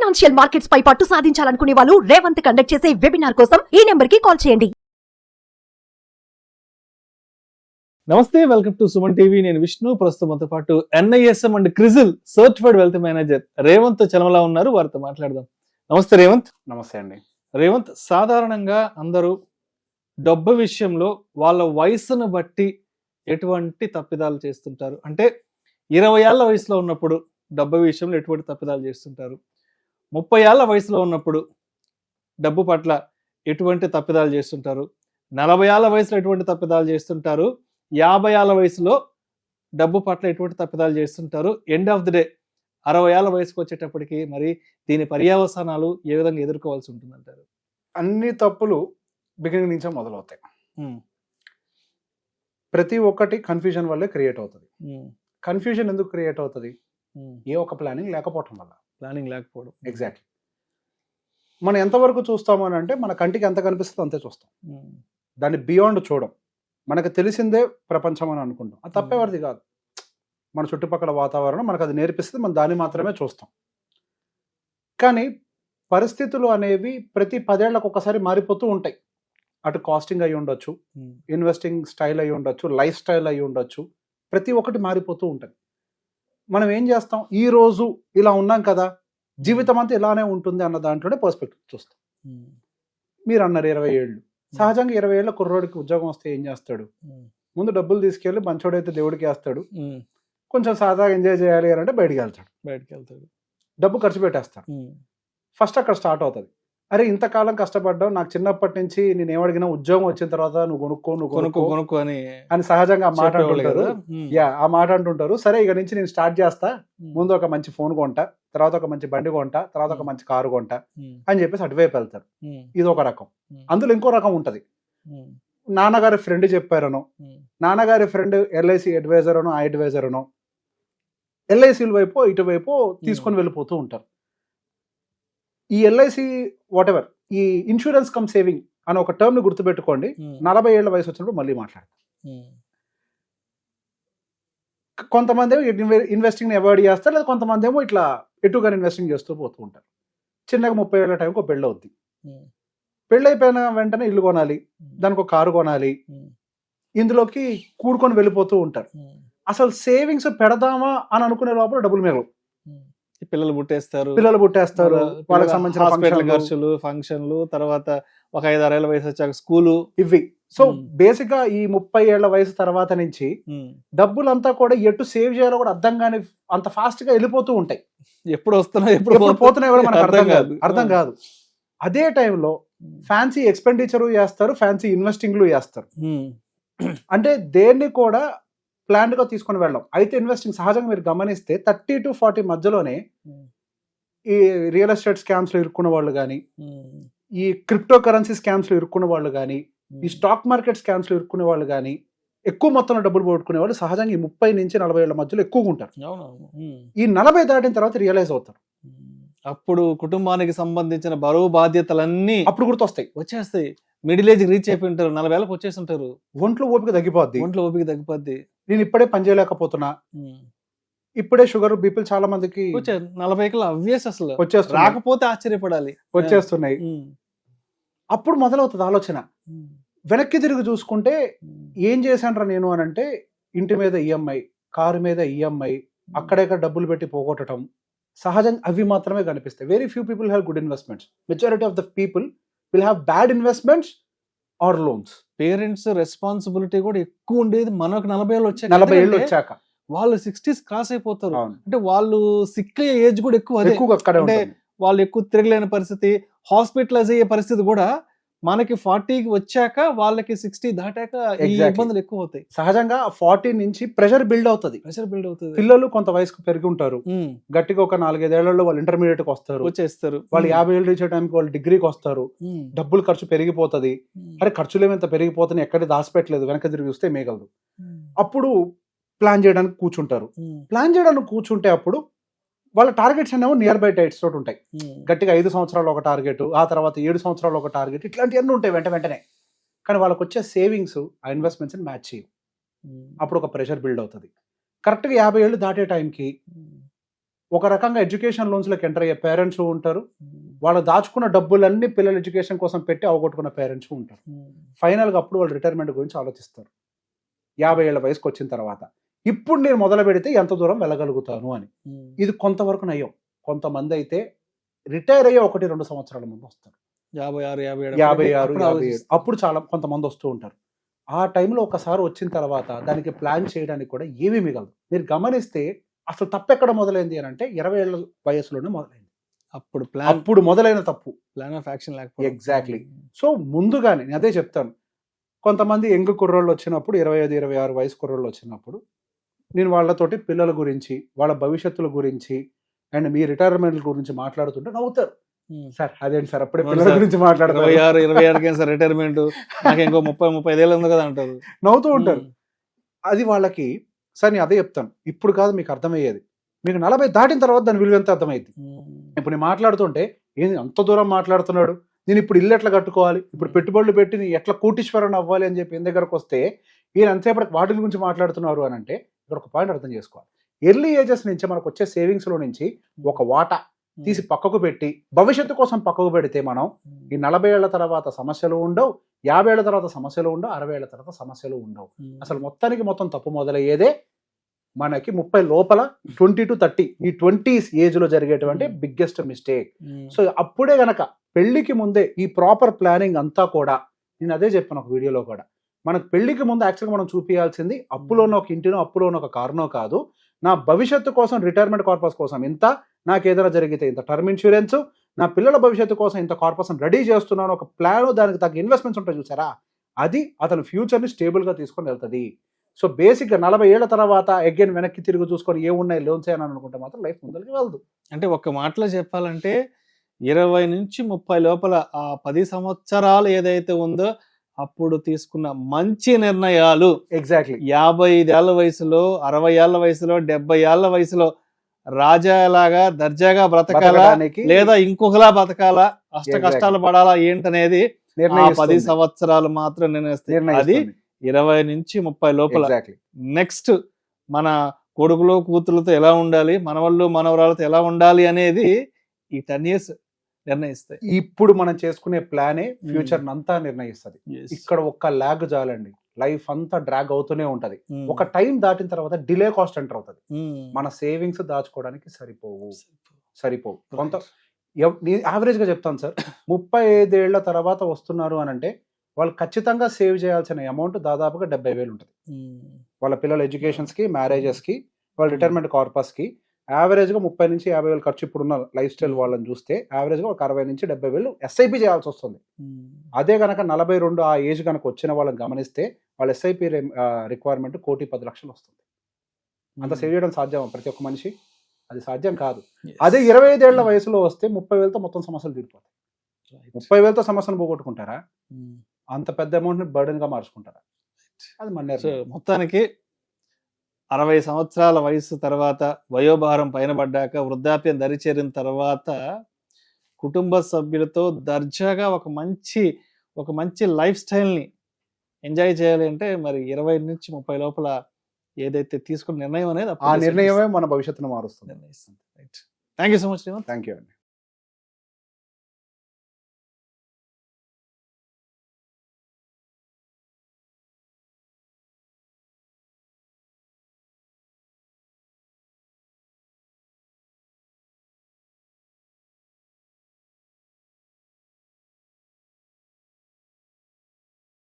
Financial markets పై పట్టు సాధించాలనుకునే వాళ్ళు Revanth conduct చేసే వెబినార్ కోసం ఈ నెంబర్ కి కాల్ చేయండి. నమస్తే, వెల్కమ్ టు సుమన్ టీవీ. నేను విష్ణు. ప్రస్తుతం మనతో పాటు NISM and CRISIL certified wealth manager Revanth Chalamala ఉన్నారు. వారితో మాట్లాడదాం. నమస్తే రేవంత్. నమస్తే అండి. రేవంత్, సాధారణంగా అందరూ డబ్బు విషయంలో వాళ్ళ వయసును బట్టి ఎటువంటి తప్పిదాలు చేస్తుంటారు? అంటే 20 ఏళ్ల వయసులో ఉన్నప్పుడు డబ్బు విషయంలో ఎటువంటి తప్పిదాలు చేస్తుంటారు, 30 ఏళ్ల వయసులో ఉన్నప్పుడు డబ్బు పట్ల ఎటువంటి తప్పిదాలు చేస్తుంటారు, 40 ఏళ్ల వయసులో ఎటువంటి తప్పిదాలు చేస్తుంటారు, 50 ఏళ్ల వయసులో డబ్బు పట్ల ఎటువంటి తప్పిదాలు చేస్తుంటారు, ఎండ్ ఆఫ్ ది డే 60 ఏళ్ల వయసుకు వచ్చేటప్పటికి మరి దీని పర్యవసానాలు ఏ విధంగా ఎదుర్కోవాల్సి ఉంటుందంటారు? అన్ని తప్పులు బిగినింగ్ నుంచే మొదలవుతాయి. ప్రతి ఒక్కటి కన్ఫ్యూజన్ వల్లే క్రియేట్ అవుతుంది. కన్ఫ్యూజన్ ఎందుకు క్రియేట్ అవుతుంది? ఏ ఒక ప్లానింగ్ లేకపోవటం వల్ల. ప్లానింగ్ లేకపోవడం. ఎగ్జాక్ట్లీ. మనం ఎంతవరకు చూస్తాము అని అంటే మన కంటికి ఎంత కనిపిస్తుందో అంతే చూస్తాం. దాన్ని బియాండ్ చూడం. మనకు తెలిసిందే ప్రపంచం అని అనుకుంటాం. అది తప్పేవారిది కాదు. మన చుట్టుపక్కల వాతావరణం మనకు అది నేర్పిస్తుంది. మనం దాన్ని మాత్రమే చూస్తాం. కానీ పరిస్థితులు అనేవి ప్రతి 10 ఏళ్లకు ఒకసారి మారిపోతూ ఉంటాయి. అటు కాస్టింగ్ అయి ఉండొచ్చు, ఇన్వెస్టింగ్ స్టైల్ అయి ఉండొచ్చు, లైఫ్ స్టైల్ అయి ఉండొచ్చు. ప్రతి ఒక్కటి మారిపోతూ ఉంటుంది. మనం ఏం చేస్తాం, ఈ రోజు ఇలా ఉన్నాం కదా, జీవితం అంతా ఇలానే ఉంటుంది అన్న దాంట్లోనే పర్స్పెక్టివ్ చూస్తాం. మీరు అన్నారు 20 ఏళ్ళు. సహజంగా 20 ఏళ్ళ కుర్రోడికి ఉద్యోగం వస్తే ఏం చేస్తాడు? ముందు డబ్బులు తీసుకెళ్ళి మంచోడైతే దేవుడికి వేస్తాడు. కొంచెం సాదాగా ఎంజాయ్ చేయాలి అని అంటే బయటికి వెళ్తాడు. డబ్బు ఖర్చు పెట్టేస్తాడు. ఫస్ట్ అక్కడ స్టార్ట్ అవుతుంది. అరే ఇంతకాలం కష్టపడ్డావు, నాకు చిన్నప్పటి నుంచి నేను ఏమడిగినా ఉద్యోగం వచ్చిన తర్వాత నువ్వు కొనుక్కో అని సహజంగా ఆ మాట అంటుంటారు. ఆ మాట అంటుంటారు. సరే ఇక నుంచి నేను స్టార్ట్ చేస్తా, ముందు ఒక మంచి ఫోన్ కొంటా, తర్వాత ఒక మంచి బండి కొంటా, తర్వాత ఒక మంచి కారు కొంటా అని చెప్పేసి అటువైపు వెళ్తారు. ఇది ఒక రకం. అందులో ఇంకో రకం ఉంటది. నాన్నగారి ఫ్రెండ్ చెప్పారనో, నాన్నగారి ఫ్రెండ్ LIC అడ్వైజర్ అనో, ఆ అడ్వైజర్ అనో LICల వైపు ఇటువైపు తీసుకొని వెళ్ళిపోతూ ఉంటారు. ఈ LIC వాటెవర్, ఈ ఇన్సూరెన్స్ కమ్ సేవింగ్ అని ఒక టర్మ్ ని గుర్తుపెట్టుకోండి. 40 ఏళ్ల వయసు వచ్చినప్పుడు మళ్ళీ మాట్లాడతాం. కొంతమంది ఏమో ఇన్వెస్టింగ్ అవాయిడ్ చేస్తారు, లేదా కొంతమంది ఏమో ఇట్లా ఎటుగా ఇన్వెస్టింగ్ చేస్తూ పోతూ ఉంటారు. చిన్నగా 30 ఏళ్ల టైంకి ఒక పెళ్ళి అవుద్ది. పెళ్ళి అయిపోయిన వెంటనే ఇల్లు కొనాలి, దానికి ఒక కారు కొనాలి, ఇందులోకి కూడుకొని వెళ్ళిపోతూ ఉంటారు. అసలు సేవింగ్స్ పెడదామా అని అనుకునే లోపల డబ్బులు మేలు. పిల్లలు పుట్టేస్తారు, వాళ్ళకి సంబంధించిన హాస్పిటల్ ఖర్చులు, ఫంక్షన్లు, తర్వాత ఒక 5-6 ఏళ్ల వయసు వచ్చాక స్కూలు, ఇవి. సో బేసిక్ గా ఈ 30 ఏళ్ల వయసు తర్వాత నుంచి డబ్బులంతా కూడా ఎటు సేవ్ చేయాలో కూడా అర్థం కాని అంత ఫాస్ట్ గా వెళ్ళిపోతూ ఉంటాయి. ఎప్పుడు వస్తున్నాయి ఎప్పుడు పోతున్నాయి కూడా మనకు అర్థం కాదు. అదే టైంలో ఫ్యాన్సీ ఎక్స్పెండిచర్ చేస్తారు, ఫ్యాన్సీ ఇన్వెస్టింగ్లు చేస్తారు. అంటే దేన్ని కూడా ప్లాన్ గా తీసుకొని వెళ్ళడం. అయితే ఇన్వెస్టింగ్ సహజంగా మీరు గమనిస్తే 30 to 40 మధ్యలోనే ఈ రియల్ ఎస్టేట్ స్కామ్స్ లో ఇరుక్కున్న వాళ్ళు కానీ, ఈ క్రిప్టో కరెన్సీ స్కామ్స్ లో ఇరుక్కున్న వాళ్ళు కానీ, ఈ స్టాక్ మార్కెట్ స్కామ్స్ లో ఇరుక్కునే వాళ్ళు కానీ, ఎక్కువ మొత్తంలో డబ్బులు పోగొట్టుకునే వాళ్ళు సహజంగా ఈ 30 నుంచి 40 ఏళ్ల మధ్యలో ఎక్కువగా ఉంటారు. ఈ 40 దాటిన తర్వాత రియలైజ్ అవుతారు. అప్పుడు కుటుంబానికి సంబంధించిన బరువు బాధ్యతలన్నీ అప్పుడు వచ్చేస్తాయి. మిడిల్ ఏజ్ రీచ్ అయిపోయి ఉంటారు, 40 ఏళ్ళకి వచ్చేస్తుంటారు. ఒంట్లో ఓపిక తగ్గిపోద్ది. నేను ఇప్పుడే పని చేయలేకపోతున్నా, ఇప్పుడే షుగర్ బీపీలు చాలా మందికి 40 అవ్వేసి అసలు రాకపోతే ఆశ్చర్యపడాలి, వచ్చేస్తున్నాయి. అప్పుడు మొదలవుతుంది ఆలోచన. వెనక్కి తిరిగి చూసుకుంటే ఏం చేశాను నేను అని అంటే, ఇంటి మీద EMI, కారు మీద EMI, అక్కడెక్కడ డబ్బులు పెట్టి పోగొట్టడం. సహజంగా అవి మాత్రమే కనిపిస్తాయి. Very few people have good investments. Majority of the people will have bad investments or loans. Parents responsibility కూడా ఎక్కువ ఉండేది మనకు 40 ఏళ్ళు వచ్చాక. వాళ్ళు 60s క్రాస్ అయిపోతారు. అంటే వాళ్ళు సిక్ అయ్యే ఏజ్ కూడా ఎక్కువ. అంటే వాళ్ళు ఎక్కువ తిరగలేని పరిస్థితి, హాస్పిటలైజ్ అయ్యే పరిస్థితి కూడా మనకి 40కి వచ్చాక, వాళ్ళకి 60 దాటాక ఈ ఇబ్బందులు ఎక్కువ అవుతాయి. సహజంగా 40 నుంచి ప్రెషర్ బిల్డ్ అవుతుంది. పిల్లలు కొంత వయసుకు పెరిగి ఉంటారు. గట్టిగా ఒక 4-5 ఏళ్లలో వాళ్ళు ఇంటర్మీడియట్ కి వచ్చేస్తారు. వాళ్ళు 50 ఏళ్ళు రీచ్ టైంకి వాళ్ళు డిగ్రీకి వస్తారు. డబ్బులు ఖర్చు పెరిగిపోతుంది. అరే ఖర్చులు ఏమంత పెరిగిపోతున్నాయి, ఎక్కడ దాచిపెట్టలేదు, వెనక తిరిగి చూస్తే మేగలదు. అప్పుడు ప్లాన్ చేయడానికి కూర్చుంటే అప్పుడు వాళ్ళ టార్గెట్స్ అనేవి నియర్ బై డేట్స్ తోటి ఉంటాయి. గట్టిగా 5 సంవత్సరాలు ఒక టార్గెట్, ఆ తర్వాత 7 సంవత్సరాలు ఒక టార్గెట్, ఇట్లాంటివన్నీ ఉంటాయి వెంటనే. కానీ వాళ్ళకి వచ్చే సేవింగ్స్ ఆ ఇన్వెస్ట్మెంట్స్ మ్యాచ్ చేయవు. అప్పుడు ఒక ప్రెషర్ బిల్డ్ అవుతుంది. కరెక్ట్గా 50 ఏళ్ళు దాటే టైంకి ఒక రకంగా ఎడ్యుకేషన్ లోన్స్లోకి ఎంటర్ అయ్యే పేరెంట్స్ ఉంటారు, వాళ్ళు దాచుకున్న డబ్బులన్నీ పిల్లల ఎడ్యుకేషన్ కోసం పెట్టి అవగొట్టుకున్న పేరెంట్స్ ఉంటారు. ఫైనల్గా అప్పుడు వాళ్ళు రిటైర్మెంట్ గురించి ఆలోచిస్తారు 50 ఏళ్ల వయసుకు వచ్చిన తర్వాత. ఇప్పుడు నేను మొదలు పెడితే ఎంత దూరం వెళ్ళగలుగుతాను అని. ఇది కొంతవరకు నయ్యం. కొంతమంది అయితే రిటైర్ అయ్యే 1-2 సంవత్సరాల ముందు వస్తారు, 56 అప్పుడు చాలా కొంతమంది వస్తూ ఉంటారు. ఆ టైంలో ఒకసారి వచ్చిన తర్వాత దానికి ప్లాన్ చేయడానికి కూడా ఏమీ మిగలదు. మీరు గమనిస్తే అసలు తప్పు ఎక్కడ మొదలైంది అని అంటే 20 ఏళ్ల వయసులోనే మొదలైంది. అప్పుడు మొదలైన తప్పు ప్లాన్ ఆఫ్ యాక్షన్ లేకపోతే. ఎగ్జాక్ట్లీ. సో ముందుగానే నేను అదే చెప్తాను, కొంతమంది యంగ్ కుర్రోళ్ళు వచ్చినప్పుడు 25-26 వయసు కుర్రోళ్ళు వచ్చినప్పుడు నేను వాళ్ళతోటి పిల్లల గురించి, వాళ్ళ భవిష్యత్తుల గురించి అండ్ మీ రిటైర్మెంట్ గురించి మాట్లాడుతుంటే నవ్వుతారు. సార్ అదేంటి సార్ అప్పుడే పిల్లల గురించి మాట్లాడతారు, 26 సార్ రిటైర్మెంట్, నాకు ఇంకో 30-35 ఏళ్ళు ఉంది కదా అంటారు, నవ్వుతూ ఉంటారు. అది వాళ్ళకి సార్ నేను అదే చెప్తాను, ఇప్పుడు కాదు మీకు అర్థమయ్యేది, మీకు 40 దాటిన తర్వాత దాని విలువ ఎంత అర్థమైంది. ఇప్పుడు నేను మాట్లాడుతుంటే ఏంది అంత దూరం మాట్లాడుతున్నాడు, నేను ఇప్పుడు ఇల్లు ఎట్లా కట్టుకోవాలి, ఇప్పుడు పెట్టుబడులు పెట్టి నేను ఎట్లా కోటీశ్వరుని అవ్వాలి అని చెప్పి దగ్గరకు వస్తే ఈయన ఎంతసేపటికి వాటి గురించి మాట్లాడుతున్నారు అని అంటే ఇక్కడ ఒక పాయింట్ అర్థం చేసుకోవాలి. ఎర్లీ ఏజెస్ నుంచి మనకు వచ్చే సేవింగ్స్లో నుంచి ఒక వాటా తీసి పక్కకు పెట్టి భవిష్యత్తు కోసం పక్కకు పెడితే మనం ఈ 40 ఏళ్ల తర్వాత సమస్యలు ఉండవు, 50 ఏళ్ల తర్వాత సమస్యలు ఉండవు, 60 ఏళ్ల తర్వాత సమస్యలు ఉండవు. అసలు మొత్తం తప్పు మొదలయ్యేదే మనకి 30 లోపల 20 to 30 ఈ 20s ఏజ్ లో జరిగేటువంటి బిగ్గెస్ట్ మిస్టేక్. సో అప్పుడే గనక పెళ్లికి ముందే ఈ ప్రాపర్ ప్లానింగ్ అంతా కూడా, నేను అదే చెప్పాను ఒక వీడియోలో కూడా, మనకు పెళ్లికి ముందు యాక్చువల్గా మనం చూపించాల్సింది అప్పులోనో ఒక ఇంటినో అప్పులోనో ఒక కారునో కాదు, నా భవిష్యత్తు కోసం రిటైర్మెంట్ కార్పస్ కోసం ఇంత, నాకు ఏదైనా జరిగితే ఇంత టర్మ్ ఇన్సూరెన్స్, నా పిల్లల భవిష్యత్తు కోసం ఇంత కార్పస్ రెడీ చేస్తున్నాను, ఒక ప్లాన్, దానికి తగ్గ ఇన్వెస్ట్మెంట్స్ ఉంటాయి చూసారా, అది అతని ఫ్యూచర్ని స్టేబుల్గా తీసుకొని వెళ్తుంది. సో బేసిక్గా 40 ఏళ్ల తర్వాత అగైన్ వెనక్కి తిరిగి చూసుకొని ఏమున్నాయి లోన్స్ అని అనుకుంటే మాత్రం లైఫ్ ముందరికి వెళ్దు. అంటే ఒక్క మాటలో చెప్పాలంటే 20 నుంచి 30 లోపల ఆ 10 సంవత్సరాలు ఏదైతే ఉందో అప్పుడు తీసుకున్న మంచి నిర్ణయాలు, ఎగ్జాక్ట్లీ 55 ఏళ్ల వయసులో, 60 ఏళ్ల వయసులో, 70 ఏళ్ల వయసులో రాజాలాగా దర్జాగా బ్రతకాలా లేదా ఇంకొకలా బతకాలా, అష్ట కష్టాలు పడాలా ఏంటనేది 10 సంవత్సరాలు మాత్రం నిర్ణయిస్తాయి. అది 20 నుంచి 30 లోపల. నెక్స్ట్ మన కొడుకులు కూతురులతో ఎలా ఉండాలి, మనవాళ్ళు మనవరాలతో ఎలా ఉండాలి అనేది ఈ 10 years నిర్ణయిస్తాయి. ఇప్పుడు మనం చేసుకునే ప్లానే ఫ్యూచర్ అంతా నిర్ణయిస్తుంది. ఇక్కడ ఒక్క లాగ్ చాలండి, లైఫ్ అంతా డ్రాగ్ అవుతూనే ఉంటది. ఒక టైం దాటిన తర్వాత డిలే కాస్ట్ ఎంటర్ అవుతుంది. మన సేవింగ్స్ దాచుకోవడానికి సరిపోవు. కొంత యావరేజ్ గా చెప్తాను సార్, 35 ఏళ్ల తర్వాత వస్తున్నారు అని అంటే వాళ్ళు ఖచ్చితంగా సేవ్ చేయాల్సిన అమౌంట్ దాదాపుగా 70,000 ఉంటుంది. వాళ్ళ పిల్లల ఎడ్యుకేషన్స్కి, మ్యారేజెస్కి, వాళ్ళ రిటైర్మెంట్ కార్పస్కి యావరేజ్గా 30 నుంచి 50,000 ఖర్చు. ఇప్పుడున్న లైఫ్ స్టైల్ వాళ్ళని చూస్తే యావరేజ్గా ఒక 60 నుంచి 70,000 ఎస్ఐపి చేయాల్సి వస్తుంది. అదే కనుక 42 ఆ ఏజ్ కనుక వచ్చిన వాళ్ళని గమనిస్తే వాళ్ళ ఎస్ఐపి రిక్వైర్మెంట్ 1,10,00,000 వస్తుంది. అంత సేవ్ చేయడం సాధ్యమా ప్రతి ఒక్క మనిషి? అది సాధ్యం కాదు. అదే 25 ఏళ్ల వయసులో వస్తే 30,000తో మొత్తం సమస్యలు తీరిపోతాయి. 30,000తో సమస్యను పోగొట్టుకుంటారా? అంత పెద్ద అమౌంట్ని బర్డెన్గా మార్చుకుంటారా? అది మన మొత్తానికి 60 సంవత్సరాల వయసు తర్వాత, వయోభారం పైన పడ్డాక, వృద్ధాప్యం దరిచేరిన తర్వాత కుటుంబ సభ్యులతో దర్జాగా ఒక మంచి లైఫ్ స్టైల్ని ఎంజాయ్ చేయాలి అంటే మరి 20 నుంచి 30 లోపల ఏదైతే తీసుకున్న నిర్ణయం అనేది ఆ నిర్ణయమే మన భవిష్యత్తును మారుస్తుంది. Thank you so much. Thank you అండి.